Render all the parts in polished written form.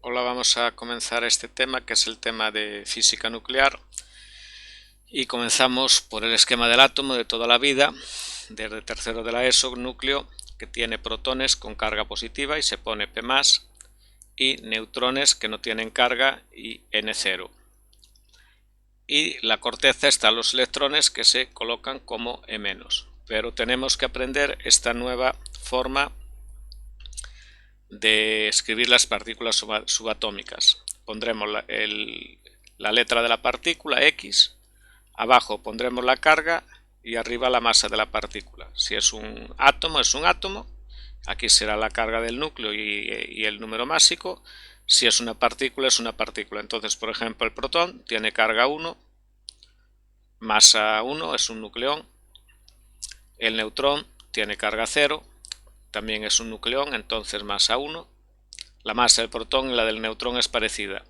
Hola, vamos a comenzar este tema que es el tema de física nuclear y comenzamos por el esquema del átomo de toda la vida, desde tercero de la ESO, núcleo que tiene protones con carga positiva y se pone P+, y neutrones que no tienen carga y N0. Y la corteza están los electrones que se colocan como E-, pero tenemos que aprender esta nueva forma de escribir las partículas subatómicas. Pondremos la letra de la partícula, X, abajo pondremos la carga y arriba la masa de la partícula. Si es un átomo, es un átomo, aquí será la carga del núcleo y el número másico. Si es una partícula, es una partícula. Entonces, por ejemplo, el protón tiene carga 1, masa 1, es un nucleón. El neutrón tiene carga 0, también es un nucleón, entonces masa 1. La masa del protón y la del neutrón es parecida.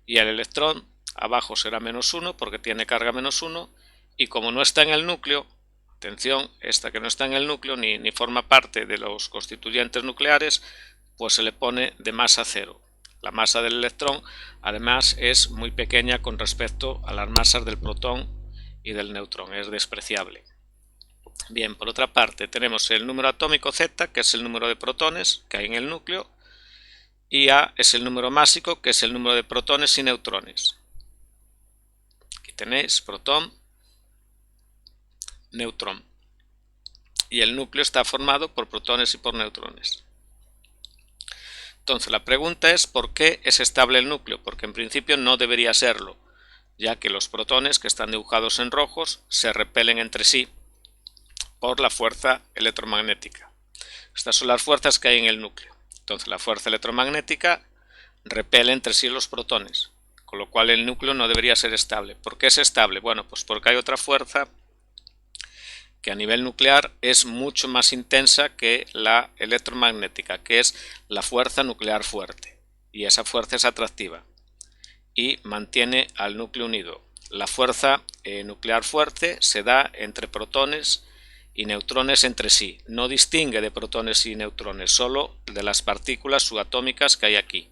Y el electrón abajo será -1 porque tiene carga -1, y como no está en el núcleo, atención, esta que no está en el núcleo ni forma parte de los constituyentes nucleares, pues se le pone de masa 0. La masa del electrón además es muy pequeña con respecto a las masas del protón y del neutrón, es despreciable. Bien, por otra parte tenemos el número atómico Z, que es el número de protones que hay en el núcleo, y A es el número másico, que es el número de protones y neutrones. Aquí tenéis protón, neutrón. Y el núcleo está formado por protones y por neutrones. Entonces la pregunta es ¿por qué es estable el núcleo? Porque en principio no debería serlo, ya que los protones, que están dibujados en rojos, se repelen entre sí por la fuerza electromagnética. Estas son las fuerzas que hay en el núcleo. Entonces la fuerza electromagnética repele entre sí los protones, con lo cual el núcleo no debería ser estable. ¿Por qué es estable? Bueno, pues porque hay otra fuerza que a nivel nuclear es mucho más intensa que la electromagnética, que es la fuerza nuclear fuerte. Y esa fuerza es atractiva y mantiene al núcleo unido. La fuerza nuclear fuerte se da entre protones y neutrones entre sí. No distingue de protones y neutrones, solo de las partículas subatómicas que hay aquí.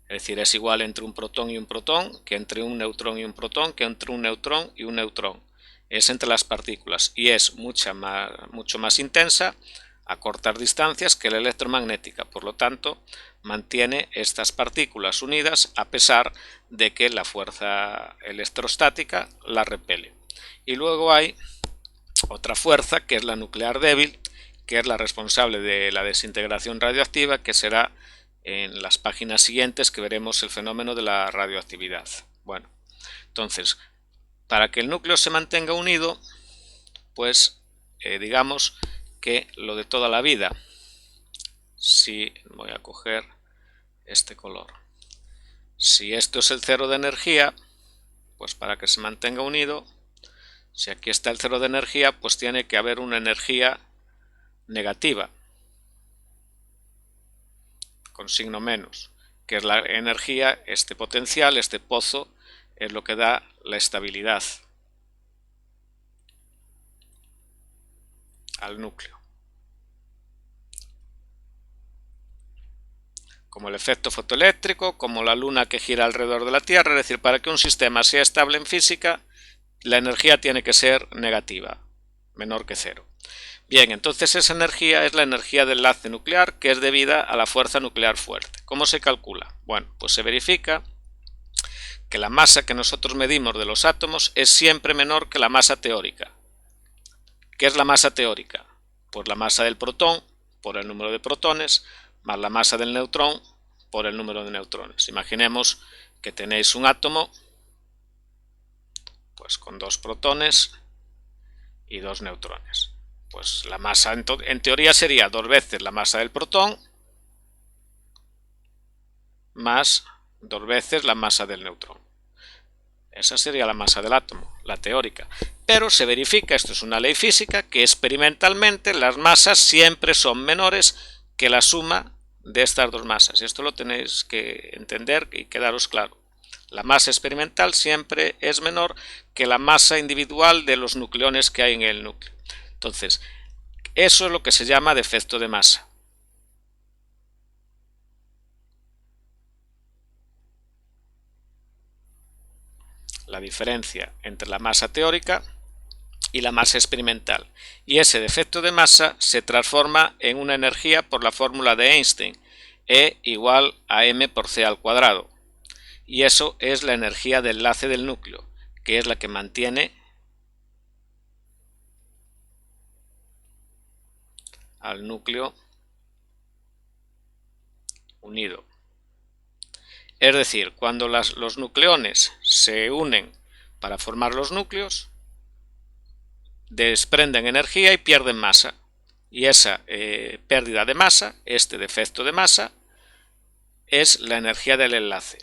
Es decir, es igual entre un protón y un protón, que entre un neutrón y un protón, que entre un neutrón y un neutrón. Es entre las partículas y es mucho más intensa a cortas distancias que la electromagnética. Por lo tanto, mantiene estas partículas unidas a pesar de que la fuerza electrostática la repele. Y luego hay otra fuerza, que es la nuclear débil, que es la responsable de la desintegración radioactiva, que será en las páginas siguientes que veremos el fenómeno de la radioactividad. Bueno, entonces, para que el núcleo se mantenga unido, pues digamos que lo de toda la vida, si voy a coger este color, si esto es el cero de energía, pues para que se mantenga unido, si aquí está el cero de energía, pues tiene que haber una energía negativa, con signo menos, que es la energía, este potencial, este pozo, es lo que da la estabilidad al núcleo. Como el efecto fotoeléctrico, como la luna que gira alrededor de la Tierra, es decir, para que un sistema sea estable en física, la energía tiene que ser negativa, menor que cero. Bien, entonces esa energía es la energía del enlace nuclear, que es debida a la fuerza nuclear fuerte. ¿Cómo se calcula? Bueno, pues se verifica que la masa que nosotros medimos de los átomos es siempre menor que la masa teórica. ¿Qué es la masa teórica? Pues la masa del protón por el número de protones más la masa del neutrón por el número de neutrones. Imaginemos que tenéis un átomo pues con 2 protones y 2 neutrones. Pues la masa en teoría sería 2 veces la masa del protón más 2 veces la masa del neutrón. Esa sería la masa del átomo, la teórica. Pero se verifica, esto es una ley física, que experimentalmente las masas siempre son menores que la suma de estas dos masas. Y esto lo tenéis que entender y quedaros claro. La masa experimental siempre es menor que la masa individual de los nucleones que hay en el núcleo. Entonces, eso es lo que se llama defecto de masa. la diferencia entre la masa teórica y la masa experimental. Y ese defecto de masa se transforma en una energía por la fórmula de Einstein, E igual a m por c al cuadrado. Y eso es la energía de enlace del núcleo, que es la que mantiene al núcleo unido. Es decir, cuando los nucleones se unen para formar los núcleos, desprenden energía y pierden masa. Y esa pérdida de masa, este defecto de masa, es la energía del enlace.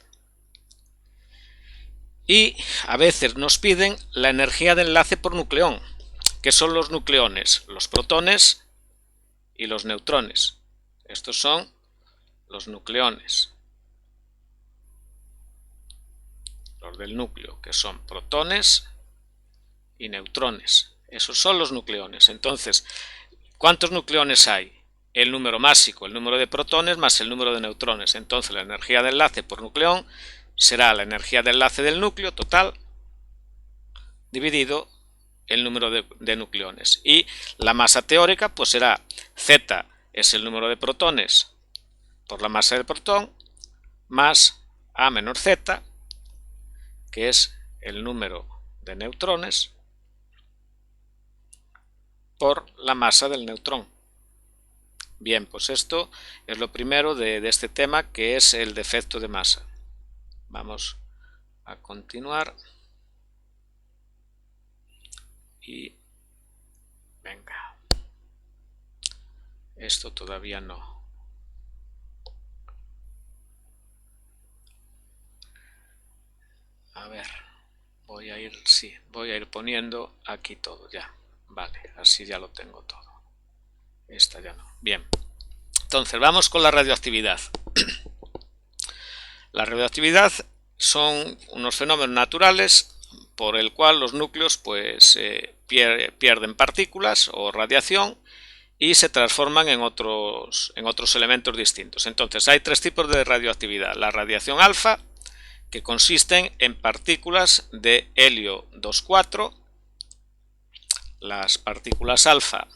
Y a veces nos piden la energía de enlace por nucleón, que son los nucleones, los protones y los neutrones. Estos son los nucleones, los del núcleo, que son protones y neutrones. Esos son los nucleones. Entonces, ¿cuántos nucleones hay? El número másico, el número de protones más el número de neutrones. Entonces la energía de enlace por nucleón será la energía de enlace del núcleo total dividido el número de nucleones. Y la masa teórica pues será Z es el número de protones por la masa del protón más A menor Z, que es el número de neutrones por la masa del neutrón. Bien, pues esto es lo primero de este tema, que es el defecto de masa. Vamos a continuar. Y venga, esto todavía no. A ver, voy a ir poniendo aquí todo ya. Vale, así ya lo tengo todo. Esta ya no. Bien, entonces vamos con la radioactividad. La radioactividad son unos fenómenos naturales por el cual los núcleos pues pierden partículas o radiación y se transforman en otros elementos distintos. Entonces hay tres tipos de radioactividad: la radiación alfa, que consisten en partículas de helio 2,4. Las partículas alfa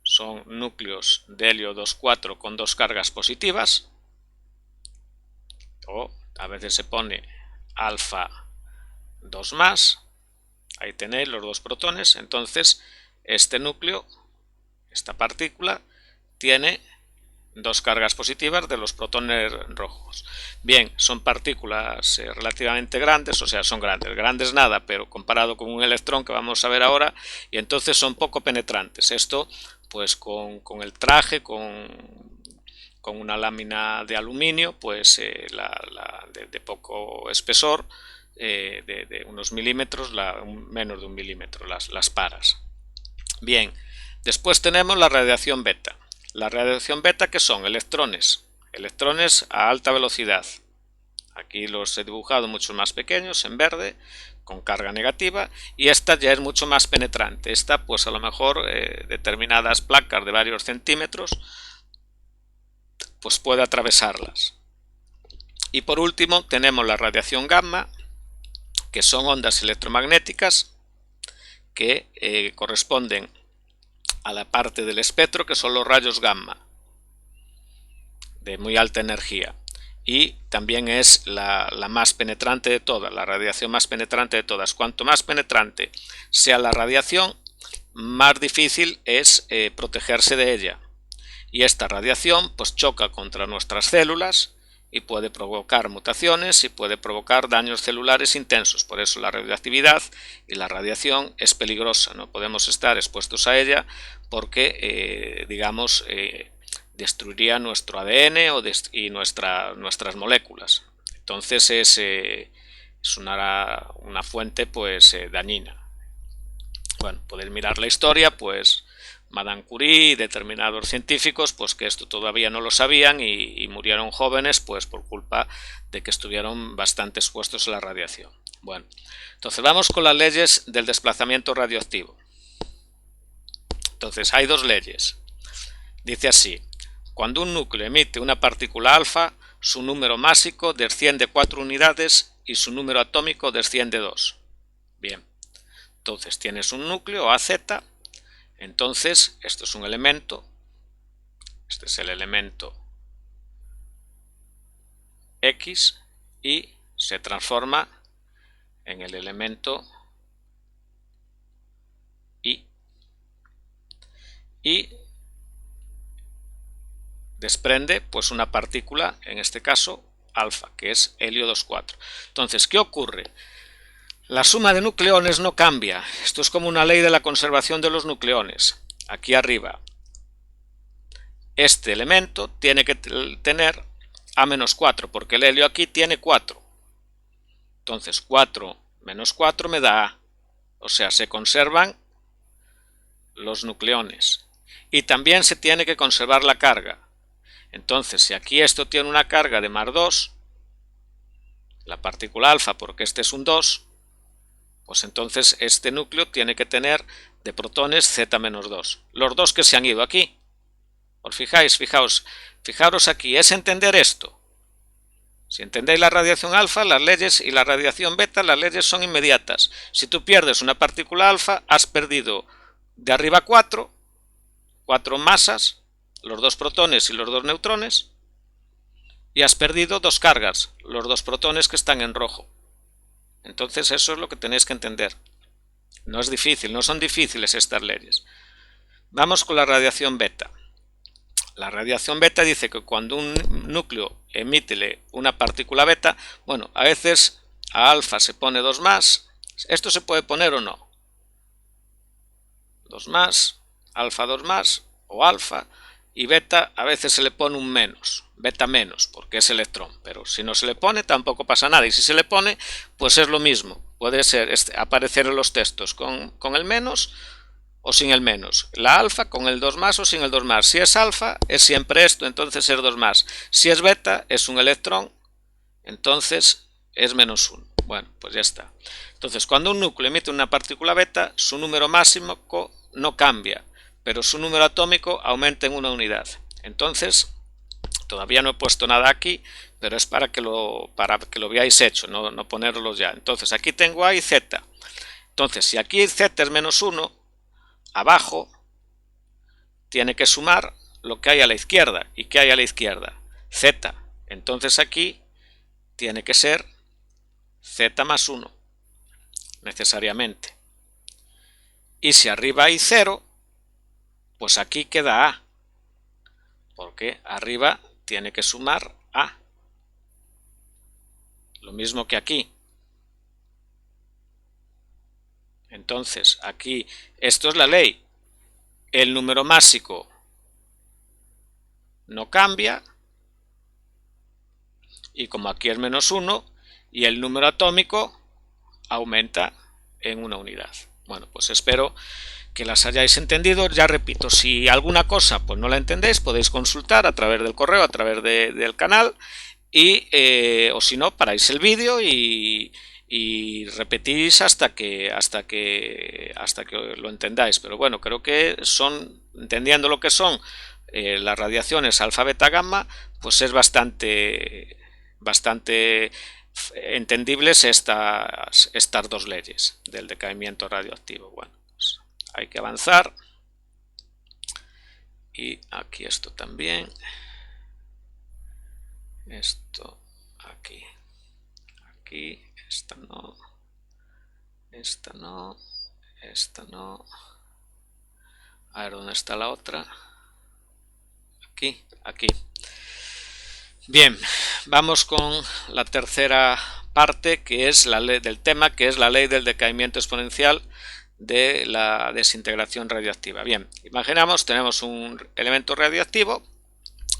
son núcleos de helio 2,4 con dos cargas positivas, o a veces se pone alfa 2 más, ahí tenéis los dos protones. Entonces este núcleo, esta partícula, tiene dos cargas positivas de los protones rojos. Bien, son partículas relativamente grandes, o sea, son grandes nada, pero comparado con un electrón que vamos a ver ahora, y entonces son poco penetrantes. Esto pues con el traje, con una lámina de aluminio, pues de poco espesor, de unos milímetros, menos de un milímetro, las paras. Bien, después tenemos la radiación beta. La radiación beta, que son electrones a alta velocidad. Aquí los he dibujado mucho más pequeños, en verde, con carga negativa, y esta ya es mucho más penetrante. Esta, pues a lo mejor determinadas placas de varios centímetros, pues puede atravesarlas. Y por último tenemos la radiación gamma, que son ondas electromagnéticas que corresponden a la parte del espectro, que son los rayos gamma de muy alta energía, y también es la más penetrante de todas, la radiación más penetrante de todas. Cuanto más penetrante sea la radiación, más difícil es protegerse de ella, y esta radiación pues choca contra nuestras células y puede provocar mutaciones y puede provocar daños celulares intensos. Por eso la radioactividad y la radiación es peligrosa, no podemos estar expuestos a ella, porque destruiría nuestro ADN y nuestras moléculas. Entonces es una fuente pues dañina. Bueno, podéis mirar la historia, pues Madame Curie y determinados científicos pues que esto todavía no lo sabían y murieron jóvenes pues por culpa de que estuvieron bastante expuestos a la radiación. Bueno, entonces vamos con las leyes del desplazamiento radioactivo. Entonces hay dos leyes. Dice así: cuando un núcleo emite una partícula alfa, su número másico desciende 4 unidades y su número atómico desciende 2. Bien, entonces tienes un núcleo AZ, entonces esto es un elemento, este es el elemento X y se transforma en el elemento Y. Y desprende pues una partícula, en este caso alfa, que es helio 2,4. Entonces, ¿qué ocurre? La suma de nucleones no cambia. Esto es como una ley de la conservación de los nucleones. Aquí arriba, este elemento tiene que tener A-4, porque el helio aquí tiene 4. Entonces, 4 menos 4 me da A. O sea, se conservan los nucleones. Y también se tiene que conservar la carga. Entonces, si aquí esto tiene una carga de más 2, la partícula alfa, porque este es un 2, pues entonces este núcleo tiene que tener de protones Z-2. Los dos que se han ido aquí. ¿Os fijáis? Fijaros aquí, es entender esto. Si entendéis la radiación alfa, las leyes, y la radiación beta, las leyes son inmediatas. Si tú pierdes una partícula alfa, has perdido de arriba 4 masas, los 2 protones y los 2 neutrones, y has perdido 2 cargas, los 2 protones que están en rojo. Entonces eso es lo que tenéis que entender. No es difícil, no son difíciles estas leyes. Vamos con la radiación beta. La radiación beta dice que cuando un núcleo emite una partícula beta, bueno, a veces a alfa se pone 2 más, esto se puede poner o no. 2 más, alfa 2 más, o alfa, y beta a veces se le pone un menos, beta menos, porque es electrón, pero si no se le pone tampoco pasa nada, y si se le pone, pues es lo mismo, puede ser aparecer en los textos con el menos o sin el menos, la alfa con el 2 más o sin el 2 más, si es alfa es siempre esto, entonces es 2 más, si es beta es un electrón, entonces es menos 1, bueno, pues ya está. Entonces cuando un núcleo emite una partícula beta, su número máximo no cambia, pero su número atómico aumenta en una unidad. Entonces, todavía no he puesto nada aquí, pero es para que lo veáis hecho, no ponerlos ya. Entonces, aquí tengo A y Z. Entonces, si aquí Z es menos 1, abajo tiene que sumar lo que hay a la izquierda. ¿Y qué hay a la izquierda? Z. Entonces, aquí tiene que ser Z más 1, necesariamente. Y si arriba hay 0, pues aquí queda A, porque arriba tiene que sumar A. Lo mismo que aquí. Entonces, aquí, esto es la ley. El número másico no cambia, y como aquí es menos 1, y el número atómico aumenta en una unidad. Bueno, pues espero que las hayáis entendido. Ya repito, si alguna cosa pues no la entendéis, podéis consultar a través del correo, a través del canal, y o si no, paráis el vídeo y repetís hasta que lo entendáis. Pero bueno, creo que entendiendo lo que son las radiaciones alfa, beta, gamma, pues es bastante entendibles estas dos leyes del decaimiento radioactivo. Bueno, pues hay que avanzar, y aquí esto también, esto aquí, esta no, esta no, esta no, a ver dónde está la otra, aquí. Bien, vamos con la tercera parte, que es la ley del tema, que es la ley del decaimiento exponencial de la desintegración radioactiva. Bien, imaginamos, tenemos un elemento radioactivo.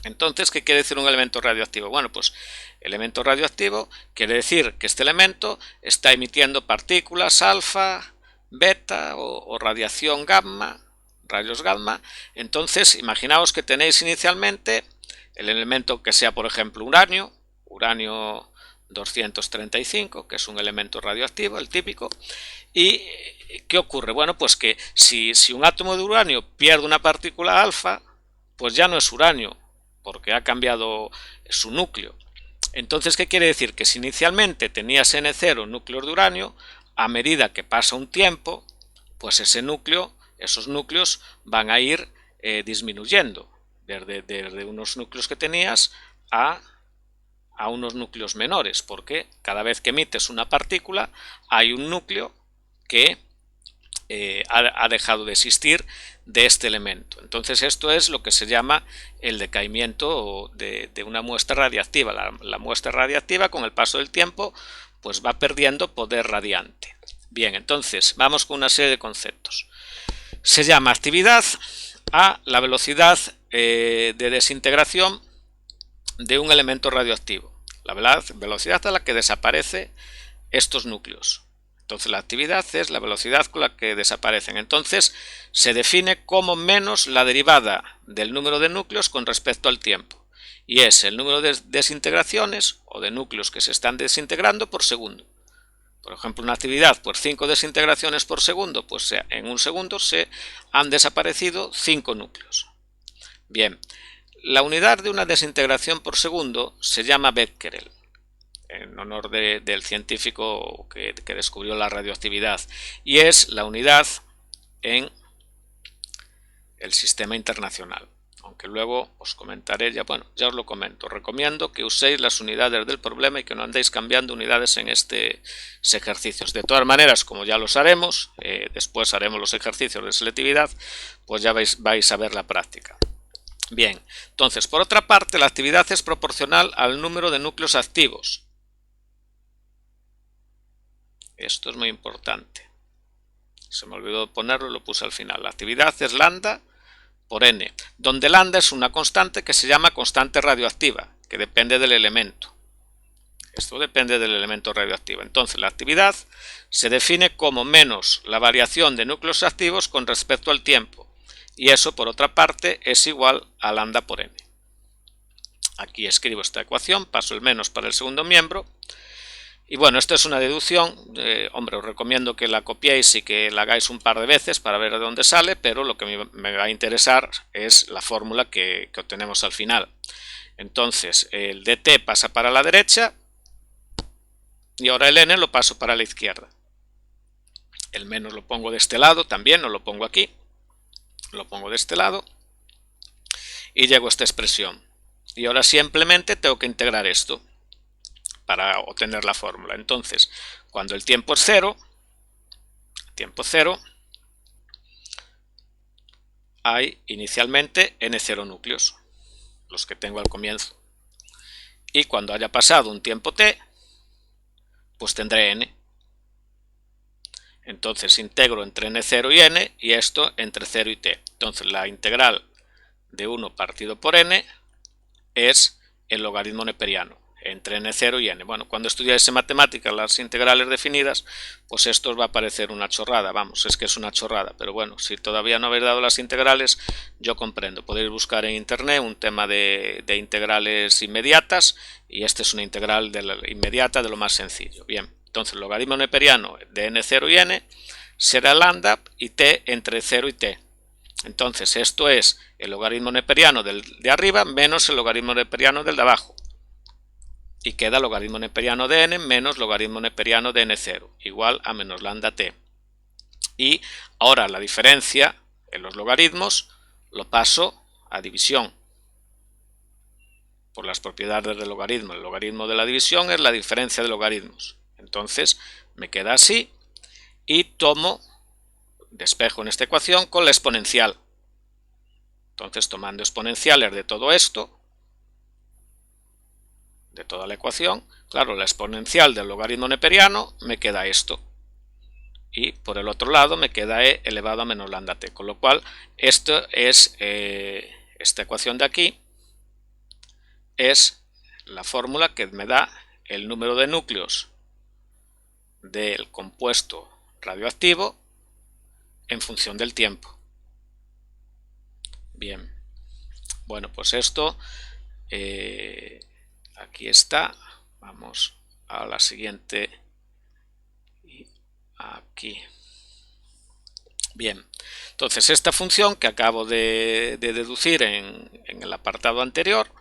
Entonces, ¿qué quiere decir un elemento radioactivo? Bueno, pues elemento radioactivo quiere decir que este elemento está emitiendo partículas alfa, beta o radiación gamma, rayos gamma. Entonces, imaginaos que tenéis inicialmente el elemento que sea, por ejemplo, uranio 235, que es un elemento radioactivo, el típico. ¿Y qué ocurre? Bueno, pues que si un átomo de uranio pierde una partícula alfa, pues ya no es uranio, porque ha cambiado su núcleo. Entonces, ¿qué quiere decir? Que si inicialmente tenías N0 núcleos de uranio, a medida que pasa un tiempo, pues ese núcleo, esos núcleos van a ir disminuyendo, desde unos núcleos que tenías a unos núcleos menores, porque cada vez que emites una partícula hay un núcleo que ha dejado de existir de este elemento. Entonces esto es lo que se llama el decaimiento de una muestra radiactiva. La muestra radiactiva, con el paso del tiempo, pues va perdiendo poder radiante. Bien, entonces vamos con una serie de conceptos. Se llama actividad a la velocidad de desintegración de un elemento radioactivo. La velocidad a la que desaparecen estos núcleos. Entonces la actividad es la velocidad con la que desaparecen. Entonces se define como menos la derivada del número de núcleos con respecto al tiempo. Y es el número de desintegraciones o de núcleos que se están desintegrando por segundo. Por ejemplo, una actividad por 5 desintegraciones por segundo, pues en un segundo se han desaparecido 5 núcleos. Bien, la unidad de una desintegración por segundo se llama Becquerel, en honor del científico que descubrió la radioactividad, y es la unidad en el sistema internacional. Aunque luego os comentaré, ya os lo comento. Recomiendo que uséis las unidades del problema y que no andéis cambiando unidades en estos ejercicios. De todas maneras, como ya los haremos, después haremos los ejercicios de selectividad, pues ya vais a ver la práctica. Bien, entonces, por otra parte, la actividad es proporcional al número de núcleos activos. Esto es muy importante. Se me olvidó ponerlo, lo puse al final. La actividad es lambda por n, donde lambda es una constante que se llama constante radioactiva, que depende del elemento. Esto depende del elemento radioactivo. Entonces, la actividad se define como menos la variación de núcleos activos con respecto al tiempo. Y eso, por otra parte, es igual a lambda por n. Aquí escribo esta ecuación, paso el menos para el segundo miembro. Y bueno, esto es una deducción. Hombre, os recomiendo que la copiéis y que la hagáis un par de veces para ver de dónde sale, pero lo que me va a interesar es la fórmula que obtenemos al final. Entonces, el dt pasa para la derecha y ahora el n lo paso para la izquierda. El menos lo pongo de este lado también, no lo pongo aquí. Lo pongo de este lado y llego a esta expresión. Y ahora simplemente tengo que integrar esto para obtener la fórmula. Entonces, cuando el tiempo es cero, hay inicialmente n0 núcleos, los que tengo al comienzo. Y cuando haya pasado un tiempo t, pues tendré n. Entonces integro entre n0 y n y esto entre 0 y t. Entonces la integral de 1 partido por n es el logaritmo neperiano entre n0 y n. Bueno, cuando estudiáis en matemáticas las integrales definidas, pues esto os va a parecer una chorrada. Vamos, es que es una chorrada, pero bueno, si todavía no habéis dado las integrales, yo comprendo. Podéis buscar en internet un tema de integrales inmediatas y esta es una integral inmediata de lo más sencillo. Bien, entonces el logaritmo neperiano de n0 y n será lambda y t entre 0 y t. Entonces esto es el logaritmo neperiano del de arriba menos el logaritmo neperiano del de abajo. Y queda logaritmo neperiano de n menos logaritmo neperiano de n0, igual a menos lambda t. Y ahora la diferencia en los logaritmos lo paso a división. Por las propiedades del logaritmo. El logaritmo de la división es la diferencia de logaritmos. Entonces me queda así y despejo en esta ecuación con la exponencial. Entonces, tomando exponenciales de todo esto, de toda la ecuación, claro, la exponencial del logaritmo neperiano me queda esto. Y por el otro lado me queda e elevado a menos lambda t. Con lo cual, esto es esta ecuación de aquí es la fórmula que me da el número de núcleos del compuesto radioactivo en función del tiempo. Bien, bueno, pues esto aquí está. Vamos a la siguiente y aquí. Bien, entonces esta función que acabo de deducir en el apartado anterior,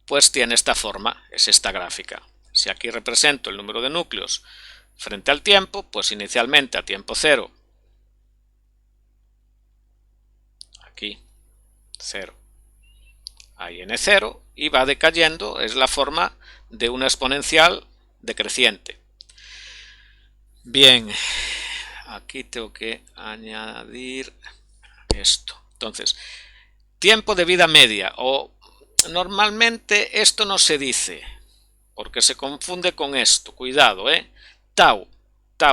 pues tiene esta forma, es esta gráfica. Si aquí represento el número de núcleos frente al tiempo, pues inicialmente a tiempo cero, aquí 0, hay n0 y va decayendo, es la forma de una exponencial decreciente. Bien, aquí tengo que añadir esto. Entonces, tiempo de vida media, o normalmente esto no se dice, porque se confunde con esto, cuidado, tau,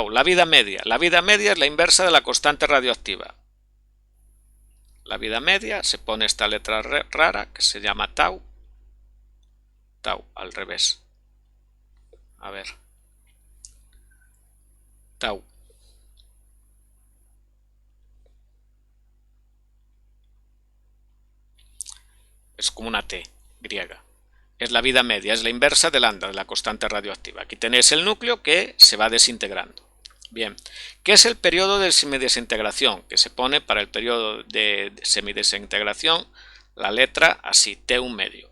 la vida media. La vida media es la inversa de la constante radioactiva. La vida media, se pone esta letra rara que se llama tau, al revés. A ver, tau. Es como una T griega. Es la vida media, es la inversa de lambda, de la constante radioactiva. Aquí tenéis el núcleo que se va desintegrando. Bien, ¿qué es el periodo de semidesintegración? Que se pone para el periodo de semidesintegración la letra así, T1 medio.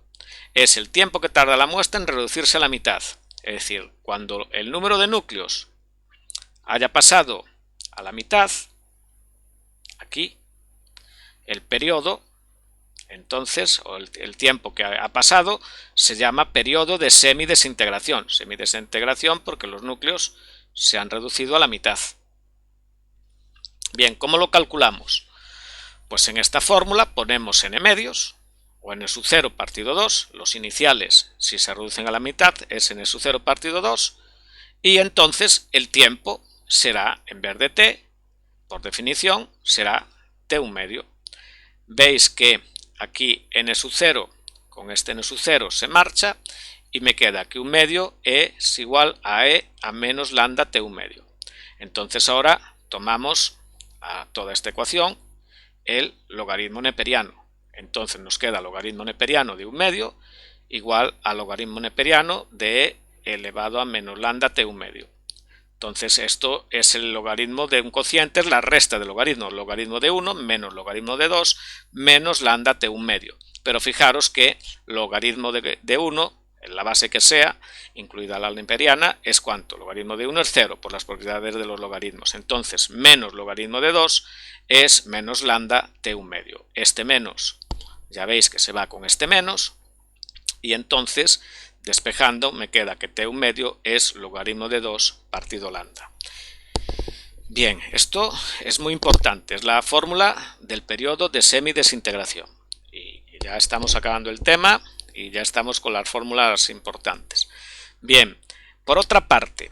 Es el tiempo que tarda la muestra en reducirse a la mitad. Es decir, cuando el número de núcleos haya pasado a la mitad, aquí, el periodo, entonces, o el tiempo que ha pasado, se llama periodo de semidesintegración. Semidesintegración porque los núcleos se han reducido a la mitad. Bien, ¿cómo lo calculamos? Pues en esta fórmula ponemos n medios, o n sub 0 partido 2, los iniciales, si se reducen a la mitad, es n sub 0 partido 2, y entonces el tiempo será, en vez de t, por definición, será t1 medio. Veis que aquí n sub 0 con este n sub 0 se marcha y me queda que 1 medio es igual a e a menos lambda t1 medio. Entonces ahora tomamos a toda esta ecuación el logaritmo neperiano. Entonces nos queda logaritmo neperiano de 1 medio igual al logaritmo neperiano de e elevado a menos lambda t1 medio. Entonces esto es el logaritmo de un cociente, es la resta del logaritmo de 1 menos logaritmo de 2 menos lambda t1 medio. Pero fijaros que logaritmo de 1, en la base que sea, incluida la neperiana, es ¿cuánto? Logaritmo de 1 es 0 por las propiedades de los logaritmos. Entonces menos logaritmo de 2 es menos lambda t1 medio. Este menos, ya veis que se va con este menos, y entonces despejando me queda que t1 medio es logaritmo de 2 partido lambda. Bien, esto es muy importante, es la fórmula del periodo de semidesintegración. Y ya estamos acabando el tema y ya estamos con las fórmulas importantes. Bien, por otra parte,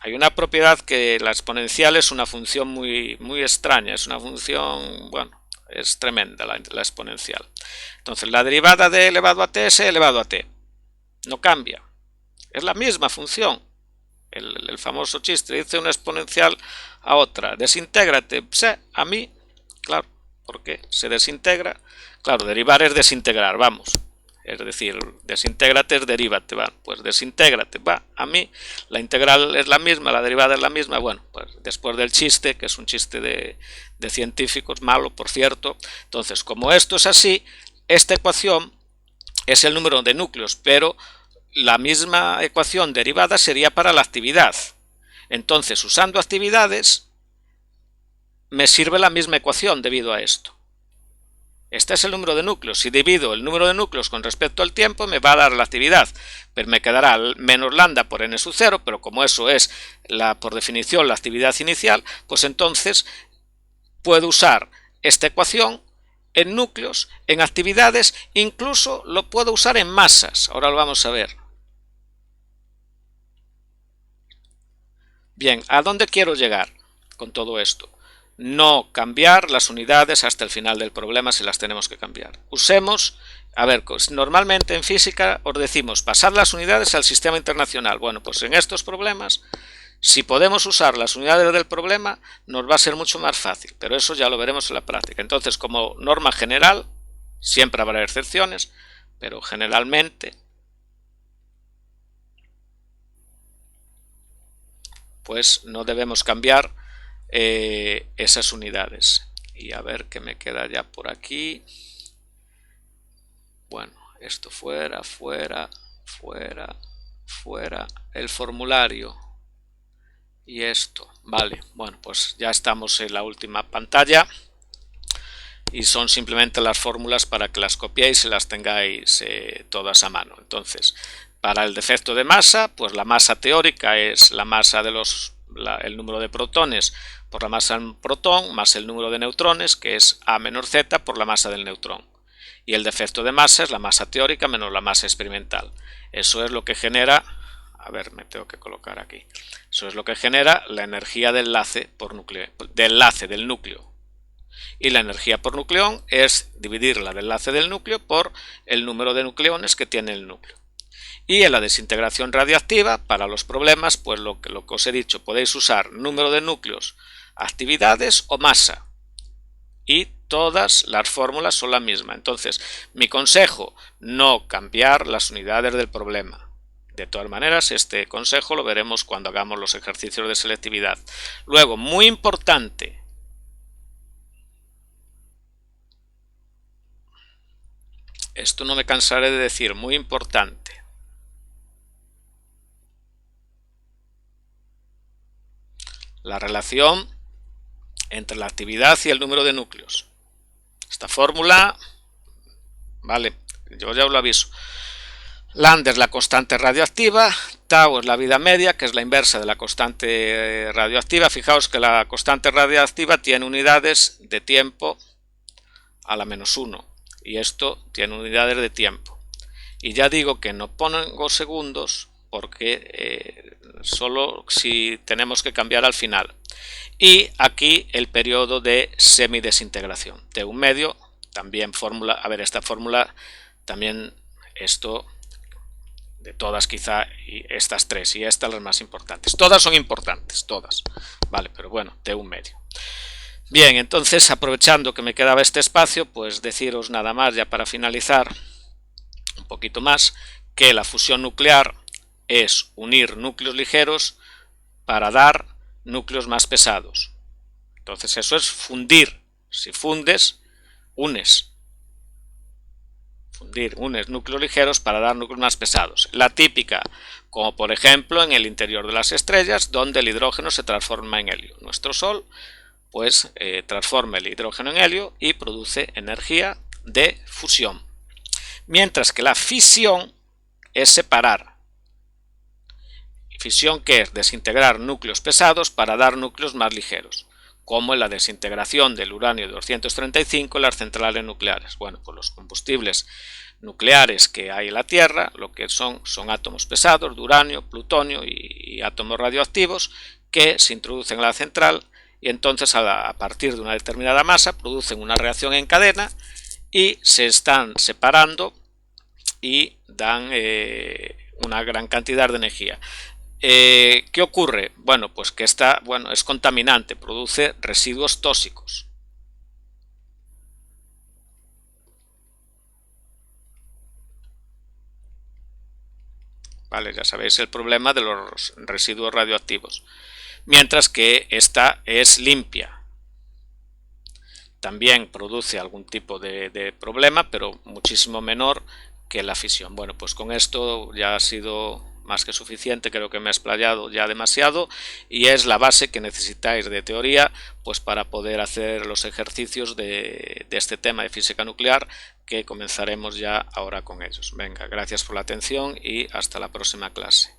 hay una propiedad que la exponencial es una función muy extraña, es una función, bueno, es tremenda la exponencial. Entonces la derivada de elevado a t es e elevado a t. No cambia, es la misma función. El famoso chiste, dice una exponencial a otra, desintégrate, a mí, claro, ¿por qué? Se desintegra, claro, derivar es desintegrar, vamos, es decir, desintégrate es derívate, va, pues desintégrate, va, a mí, la integral es la misma, la derivada es la misma, bueno, pues después del chiste, que es un chiste de científicos, malo, por cierto, entonces, como esto es así, esta ecuación es el número de núcleos, pero la misma ecuación derivada sería para la actividad. Entonces, usando actividades, me sirve la misma ecuación debido a esto. Este es el número de núcleos. Si divido el número de núcleos con respecto al tiempo, me va a dar la actividad. Pero me quedará menos lambda por n sub 0, pero como eso es, por definición, la actividad inicial, pues entonces puedo usar esta ecuación en núcleos, en actividades, incluso lo puedo usar en masas. Ahora lo vamos a ver. Bien, ¿a dónde quiero llegar con todo esto? No cambiar las unidades hasta el final del problema si las tenemos que cambiar. Usemos, a ver, normalmente en física os decimos pasar las unidades al sistema internacional. Bueno, pues en estos problemas, si podemos usar las unidades del problema, nos va a ser mucho más fácil, pero eso ya lo veremos en la práctica. Entonces, como norma general, siempre habrá excepciones, pero generalmente, pues no debemos cambiar esas unidades. Y a ver qué me queda ya por aquí. Bueno, esto fuera, fuera, fuera, fuera, el formulario y esto. Vale, bueno, pues ya estamos en la última pantalla y son simplemente las fórmulas para que las copiéis y las tengáis todas a mano. Entonces, para el defecto de masa, pues la masa teórica es la masa de el número de protones por la masa del protón más el número de neutrones, que es A menor Z por la masa del neutrón. Y el defecto de masa es la masa teórica menos la masa experimental. Eso es lo que genera, a ver, me tengo que colocar aquí, eso es lo que genera la energía de enlace del núcleo. Y la energía por nucleón es dividir la de enlace del núcleo por el número de nucleones que tiene el núcleo. Y en la desintegración radiactiva, para los problemas, pues lo que os he dicho, podéis usar número de núcleos, actividades o masa. Y todas las fórmulas son la misma. Entonces, mi consejo, no cambiar las unidades del problema. De todas maneras, este consejo lo veremos cuando hagamos los ejercicios de selectividad. Luego, muy importante, esto no me cansaré de decir, muy importante. La relación entre la actividad y el número de núcleos. Esta fórmula, vale, yo ya os lo aviso. Lambda es la constante radioactiva, tau es la vida media, que es la inversa de la constante radioactiva. Fijaos que la constante radioactiva tiene unidades de tiempo a la -1 y esto tiene unidades de tiempo. Y ya digo que no pongo segundos porque solo si tenemos que cambiar al final. Y aquí el periodo de semidesintegración, T1 medio, también fórmula, a ver, esta fórmula también, esto de todas quizá, y estas tres y estas las más importantes, todas son importantes, todas, vale, pero bueno, T1 medio. Bien, entonces aprovechando que me quedaba este espacio, pues deciros nada más ya para finalizar un poquito más, que la fusión nuclear es unir núcleos ligeros para dar núcleos más pesados. Entonces eso es fundir. Si fundes, unes. Fundir, unes núcleos ligeros para dar núcleos más pesados. La típica, como por ejemplo en el interior de las estrellas, donde el hidrógeno se transforma en helio. Nuestro Sol, pues transforma el hidrógeno en helio y produce energía de fusión. Mientras que la fisión es separar. Fisión, que es desintegrar núcleos pesados para dar núcleos más ligeros, como en la desintegración del uranio 235 en las centrales nucleares. Bueno, pues los combustibles nucleares que hay en la Tierra, lo que son átomos pesados de uranio, plutonio y átomos radioactivos que se introducen en la central y entonces a partir de una determinada masa producen una reacción en cadena y se están separando y dan una gran cantidad de energía. ¿Qué ocurre? Bueno, pues que esta, es contaminante, produce residuos tóxicos. Vale, ya sabéis el problema de los residuos radioactivos. Mientras que esta es limpia. También produce algún tipo de problema, pero muchísimo menor que la fisión. Bueno, pues con esto ya ha sido más que suficiente, creo que me he explayado ya demasiado y es la base que necesitáis de teoría pues para poder hacer los ejercicios de este tema de física nuclear, que comenzaremos ya ahora con ellos. Venga, gracias por la atención y hasta la próxima clase.